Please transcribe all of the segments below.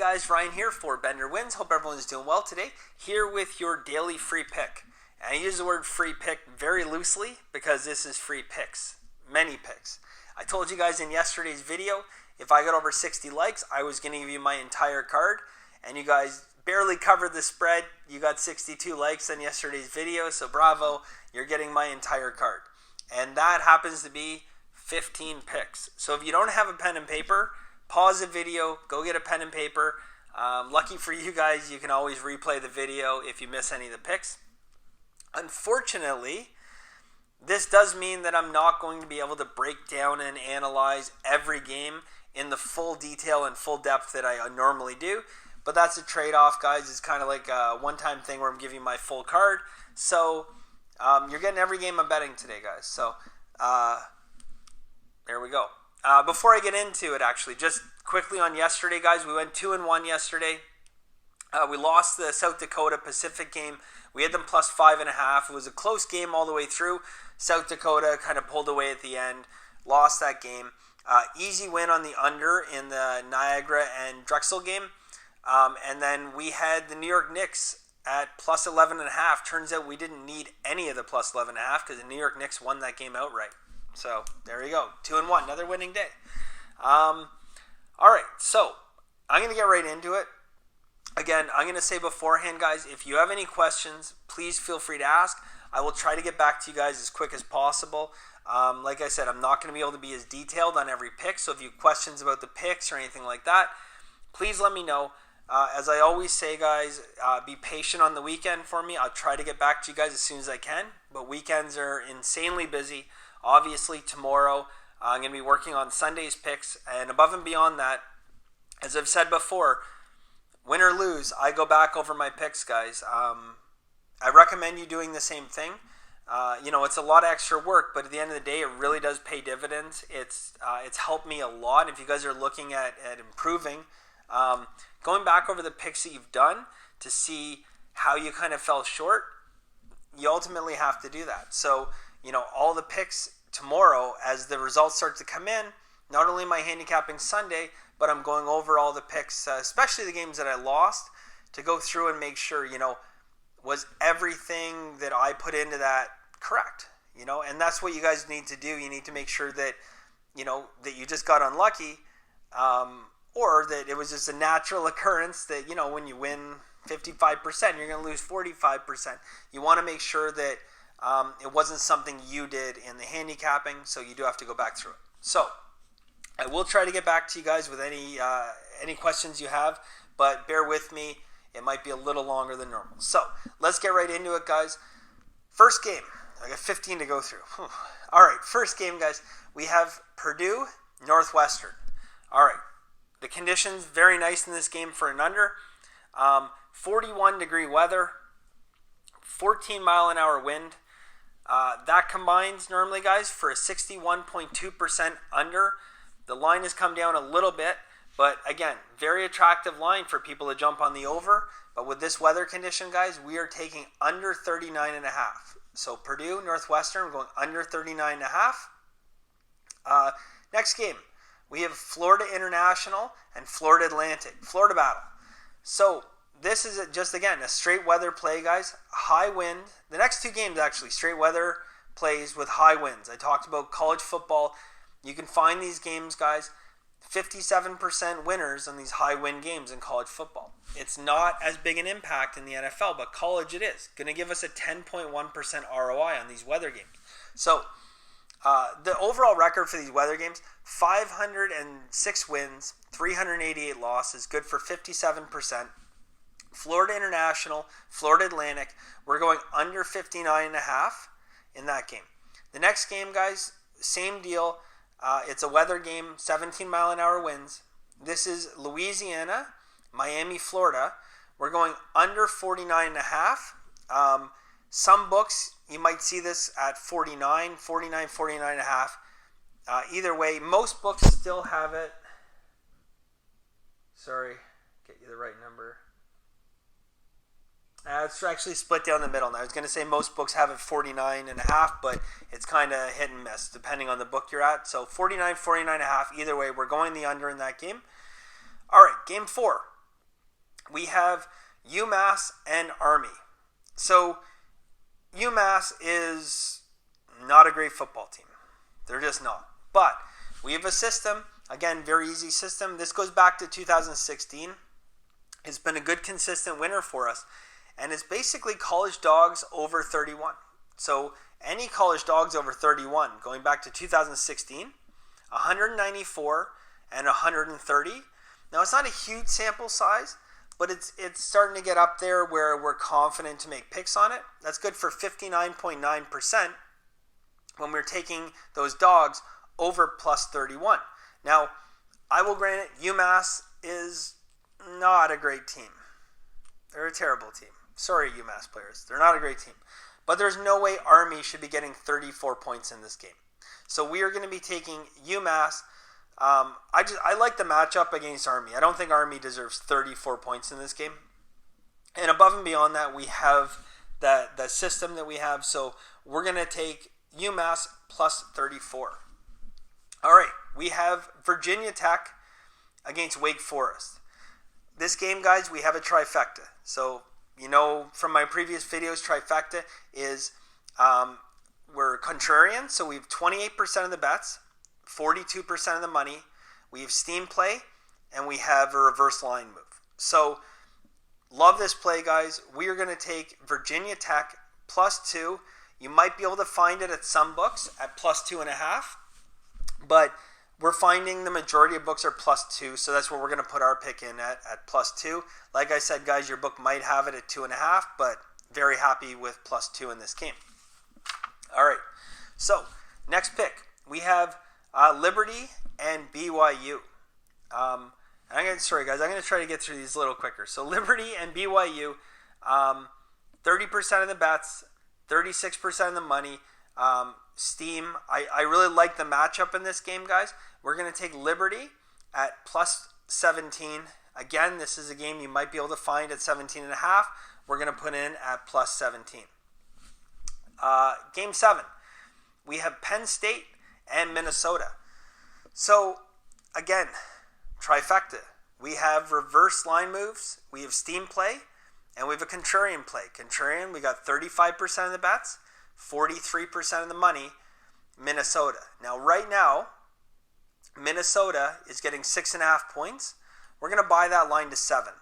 guys, Ryan here for Bender Wins. Hope everyone's doing well today. Here with your daily free pick. And I use the word free pick very loosely because this is free picks. Many picks. I told you guys in yesterday's video, if I got over 60 likes, I was going to give you my entire card. And you guys barely covered the spread. You got 62 likes on yesterday's video, so bravo. You're getting my entire card. And that happens to be 15 picks. So if you don't have a pen and paper, pause the video, go get a pen and paper. Lucky for you guys, you can always replay the video if you miss any of the picks. Unfortunately, this does mean that I'm not going to be able to break down and analyze every game in the full detail and full depth that I normally do. But that's a trade-off, guys. It's kind of like a one-time thing where I'm giving you my full card. So you're getting every game I'm betting today, guys. So there we go. Before I get into it, actually, just quickly on yesterday, guys, we went 2-1 yesterday. We lost the South Dakota Pacific game. We had them plus 5.5. It was a close game all the way through. South Dakota kind of pulled away at the end, lost that game. Easy win on the under in the Niagara and Drexel game. And then we had the New York Knicks at plus 11.5. Turns out we didn't need any of the plus 11.5 because the New York Knicks won that game outright. So there you go, 2-1, another winning day. All right, so I'm going to get right into it. Again, I'm going to say beforehand, guys, if you have any questions, please feel free to ask. I will try to get back to you guys as quick as possible. Like I said, I'm not going to be able to be as detailed on every pick, so if you have questions about the picks or anything like that, please let me know. As I always say, guys, be patient on the weekend for me. I'll try to get back to you guys as soon as I can, but weekends are insanely busy. Obviously, tomorrow I'm going to be working on Sunday's picks, and above and beyond that, as I've said before, win or lose, I go back over my picks, guys. I recommend you doing the same thing. It's a lot of extra work, but at the end of the day, it really does pay dividends. It's helped me a lot. If you guys are looking at improving, going back over the picks that you've done to see how you kind of fell short, you ultimately have to do that. So, all the picks tomorrow, as the results start to come in, not only my handicapping Sunday, but I'm going over all the picks, especially the games that I lost, to go through and make sure, was everything that I put into that correct? And that's what you guys need to do. You need to make sure that, that you just got unlucky, or that it was just a natural occurrence that, when you win 55%, you're going to lose 45%. You want to make sure that it wasn't something you did in the handicapping, so you do have to go back through it. So I will try to get back to you guys with any questions you have, but bear with me. It might be a little longer than normal. So let's get right into it, guys. First game. I got 15 to go through. All right, first game, guys. We have Purdue, Northwestern. All right, the conditions very nice in this game for an under. 41-degree weather, 14-mile-an-hour wind. That combines normally, guys, for a 61.2% under. The line has come down a little bit, but again, very attractive line for people to jump on the over. But with this weather condition, guys, we are taking under 39.5. So Purdue, Northwestern, we're going under 39.5. Next game, we have Florida International and Florida Atlantic. Florida battle. So this is just, again, a straight weather play, guys. High wind. The next two games, actually, straight weather plays with high winds. I talked about college football. You can find these games, guys, 57% winners on these high wind games in college football. It's not as big an impact in the NFL, but college it is. Going to give us a 10.1% ROI on these weather games. So the overall record for these weather games, 506 wins, 388 losses, good for 57%. Florida International, Florida Atlantic, we're going under 59.5 in that game. The next game, guys, same deal. It's a weather game, 17-mile-an-hour winds. This is Louisiana, Miami, Florida. We're going under 49.5. Some books, you might see this at 49.5. Either way, most books still have it. Sorry, get you the right number. It's actually split down the middle now. I was going to say most books have it 49.5, but it's kind of hit and miss depending on the book you're at. So 49.5. Either way, we're going the under in that game. All right, game 4. we have UMass and Army. So UMass is not a great football team. They're just not. But we have a system, again, very easy system. This goes back to 2016. It's been a good, consistent winner for us. And it's basically college dogs over 31. So any college dogs over 31, going back to 2016, 194 and 130. Now, it's not a huge sample size, but it's starting to get up there where we're confident to make picks on it. That's good for 59.9% when we're taking those dogs over plus 31. Now, I will grant it, UMass is not a great team. They're a terrible team. Sorry, UMass players. They're not a great team. But there's no way Army should be getting 34 points in this game. So we are going to be taking UMass. I like the matchup against Army. I don't think Army deserves 34 points in this game. And above and beyond that, we have the system that we have. So we're going to take UMass plus 34. All right, we have Virginia Tech against Wake Forest. This game, guys, we have a trifecta. So, you know, from my previous videos, trifecta is we're contrarian. So we have 28% of the bets, 42% of the money. We have steam play, and we have a reverse line move. So love this play, guys. We are going to take Virginia Tech plus 2. You might be able to find it at some books at plus 2.5, but we're finding the majority of books are plus 2, so that's where we're going to put our pick in at plus 2. Like I said, guys, your book might have it at 2.5, but very happy with plus 2 in this game. All right, so next pick. We have Liberty and BYU. I'm going to try to get through these a little quicker. So Liberty and BYU, 30% of the bets, 36% of the money. Steam, I really like the matchup in this game, guys. We're going to take Liberty at plus 17. Again, this is a game you might be able to find at 17.5. We're going to put in at plus 17. Game 7, we have Penn State and Minnesota. So, again, trifecta. We have reverse line moves, we have steam play, and we have a contrarian play. Contrarian, we got 35% of the bets, 43% of the money, Minnesota. Now, right now, Minnesota is getting 6.5 points. We're going to buy that line to 7.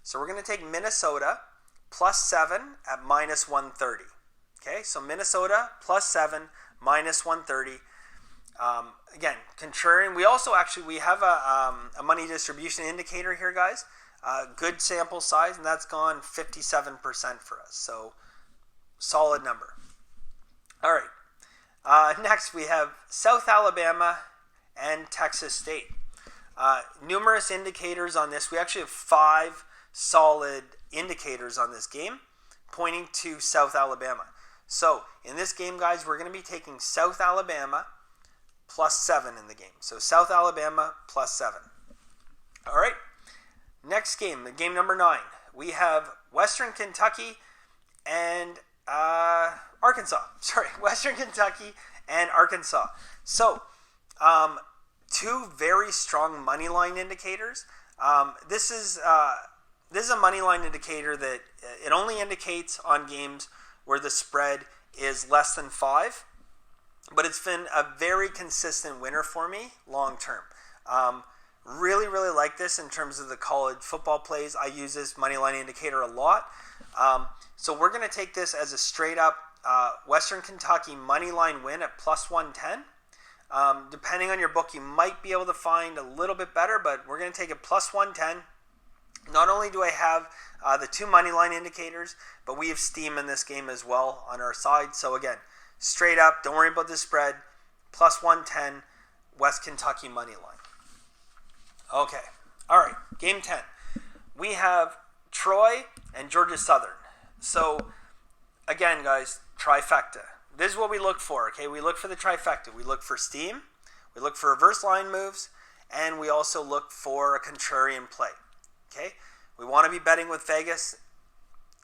So we're going to take Minnesota plus 7 at minus 130. Okay, so Minnesota plus 7, minus 130. Again, contrarian. We also we have a money distribution indicator here, guys. Good sample size, and that's gone 57% for us. So solid number. All right. Next, we have South Alabama and Texas State. Numerous indicators on this. We actually have 5 solid indicators on this game pointing to South Alabama. So in this game, guys, we're going to be taking South Alabama plus 7 in the game. So South Alabama plus 7. All right. Next game, game number 9. We have Western Kentucky and Arkansas. Western Kentucky and Arkansas. So 2 very strong money line indicators. This is a money line indicator that it only indicates on games where the spread is less than 5, but it's been a very consistent winner for me long term. Really, really like this in terms of the college football plays. I use this money line indicator a lot. So we're going to take this as a straight up Western Kentucky money line win at plus 110. Depending on your book, you might be able to find a little bit better, but we're going to take it plus 110. Not only do I have the 2 money line indicators, but we have steam in this game as well on our side. So again, straight up, don't worry about the spread, plus 110, West Kentucky money line. Okay, all right, game 10. We have Troy and Georgia Southern. So again, guys, trifecta. This is what we look for, okay? We look for the trifecta. We look for steam, we look for reverse line moves, and we also look for a contrarian play, okay? We want to be betting with Vegas.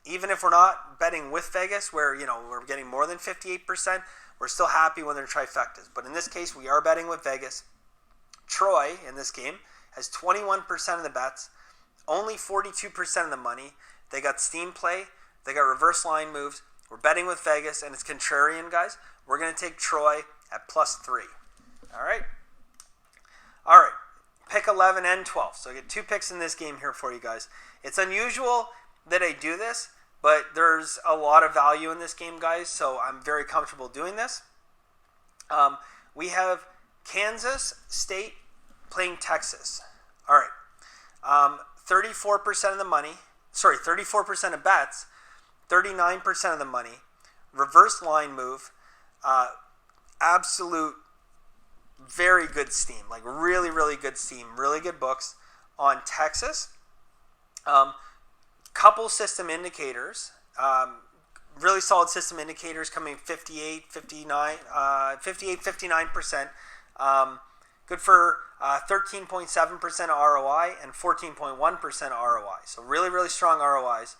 Even if we're not betting with Vegas, where, we're getting more than 58%, we're still happy when they're trifectas. But in this case, we are betting with Vegas. Troy, in this game, has 21% of the bets, only 42% of the money. They got steam play. They got reverse line moves. We're betting with Vegas, and it's contrarian, guys. We're going to take Troy at +3. All right? All right. Pick 11 and 12. So I get 2 picks in this game here for you guys. It's unusual that I do this, but there's a lot of value in this game, guys, so I'm very comfortable doing this. We have Kansas State playing Texas. All right. 34% of the money. 34% of bets. 39% of the money. Reverse line move. Absolute very good steam. Like really, really good steam. Really good books on Texas. Couple system indicators. Really solid system indicators coming 59%. Good for 13.7% ROI and 14.1% ROI. So really, really strong ROIs.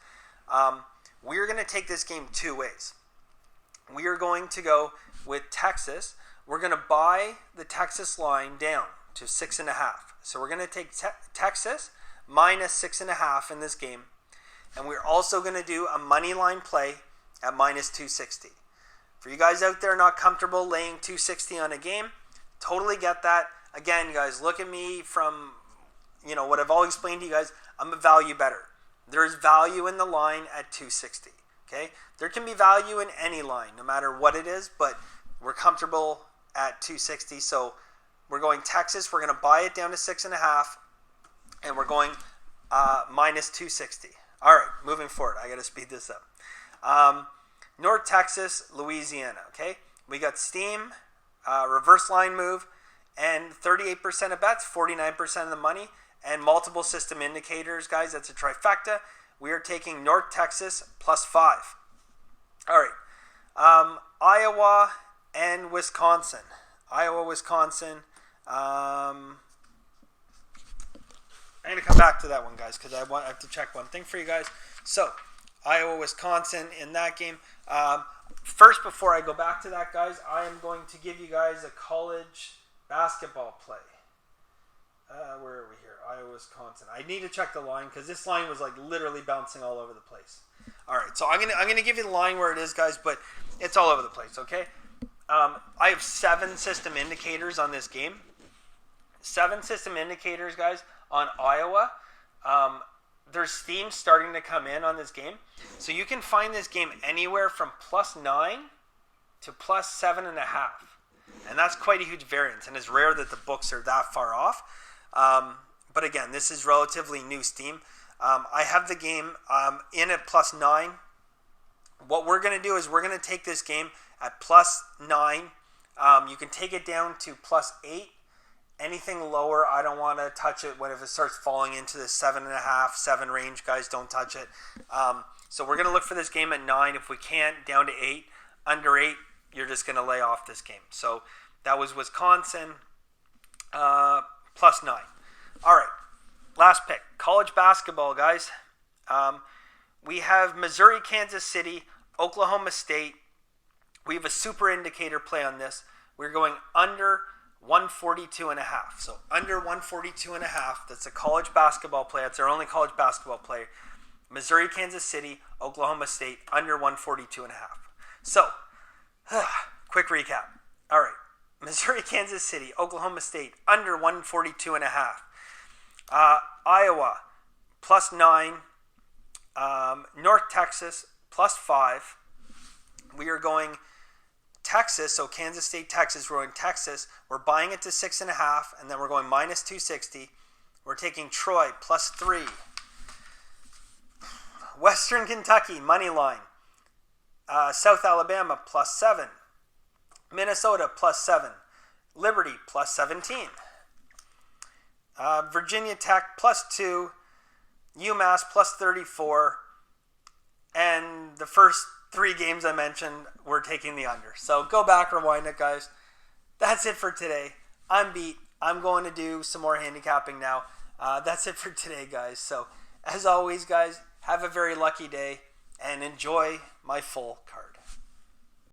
We're going to take this game 2 ways. We are going to go with Texas. We're going to buy the Texas line down to 6.5. So we're going to take Texas minus 6.5 in this game. And we're also going to do a money line play at minus 260. For you guys out there not comfortable laying 260 on a game, totally get that. Again, guys, look at me from, what I've always explained to you guys. I'm a value bettor. There's value in the line at 260. Okay? There can be value in any line, no matter what it is, but we're comfortable at 260. So we're going Texas. We're going to buy it down to 6.5, and we're going minus 260. All right, moving forward. I got to speed this up. North Texas, Louisiana. Okay, we got steam, reverse line move, and 38% of bets, 49% of the money, and multiple system indicators, guys. That's a trifecta. We are taking North Texas +5. All right, Iowa and Wisconsin. Iowa, Wisconsin. I'm going to come back to that one, guys, because I have to check one thing for you guys. So, Iowa, Wisconsin in that game. First, before I go back to that, guys, I am going to give you guys a college basketball play. Where are we here? Iowa, Wisconsin. I need to check the line because this line was like literally bouncing all over the place. All right, so I'm gonna give you the line where it is, guys, but it's all over the place. Okay. I have 7 system indicators on this game. 7 system indicators, guys, on Iowa. There's steam starting to come in on this game. So you can find this game anywhere from +9 to +7.5. And that's quite a huge variance. And it's rare that the books are that far off. But again, this is relatively new steam. I have the game in at +9. What we're going to do is we're going to take this game at +9. You can take it down to +8. Anything lower, I don't want to touch it. If it starts falling into the 7.5, 7 range, guys, don't touch it. So we're going to look for this game at 9. If we can't, down to 8. Under 8, you're just going to lay off this game. So that was Wisconsin +9. All right, last pick. College basketball, guys. We have Missouri, Kansas City, Oklahoma State. We have a super indicator play on this. We're going under 142.5. So under 142.5. That's a college basketball play. That's our only college basketball play. Missouri, Kansas City, Oklahoma State, under 142.5. So, quick recap. All right. Missouri, Kansas City, Oklahoma State, under 142.5. Iowa, +9. North Texas, +5. We are going Texas, so Kansas State, Texas. We're going Texas. We're buying it to 6.5, and then we're going minus 260. We're taking Troy, +3. Western Kentucky, money line. South Alabama, +7. Minnesota, +7. Liberty, +17. Virginia Tech, +2. UMass, +34. And the first 3 games I mentioned, we're taking the under. So go back, rewind it, guys. That's it for today. I'm beat. I'm going to do some more handicapping now. That's it for today, guys. So as always, guys, have a very lucky day and enjoy my full card.